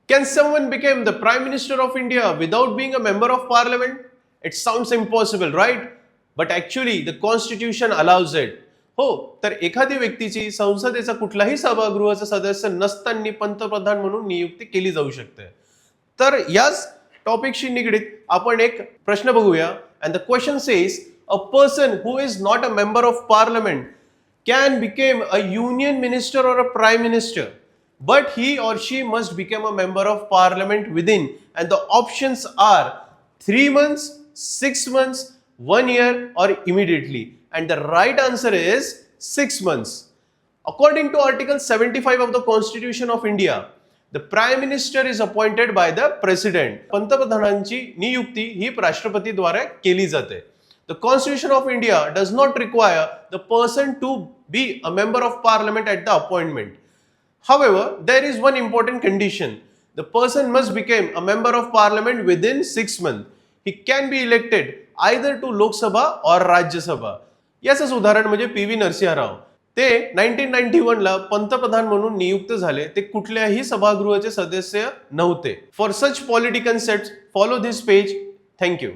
Can someone become the Prime Minister of India without being a member of parliament? It sounds impossible, right? But actually the constitution allows it. हो, तर एखादी व्यक्तीची संसदेचा कुठलाही सभागृहाचा सदस्य नसताना पंतप्रधान म्हणून नियुक्ती केली जाऊ शकते. तर याच टॉपिकशी निगडीत आपण एक प्रश्न बघूया. And the question says a person who is not a member of parliament can become a union minister or a prime minister, but he or she must become a member of parliament within, and the options are 3 months, 6 months, 1 year, or immediately. And the right answer is 6 months. According to Article 75 of the Constitution of India, the Prime Minister is appointed by the President. पंतप्रधानांची नियुक्ती ही राष्ट्रपतीद्वारे केली जाते. The Constitution of India does not require the person to be a member of parliament at the appointment. However, there is one important condition. The person must become a member of parliament within 6 months. He can be elected either to Lok Sabha or Rajya Sabha. याचंच उदाहरण म्हणजे PV. Narasimha Rao. ते 1991 ला पंतप्रधान म्हणून नियुक्त झाले. ते कुठल्याही सभागृहाचे सदस्य नव्हते. For such political concepts, follow this page. Thank you.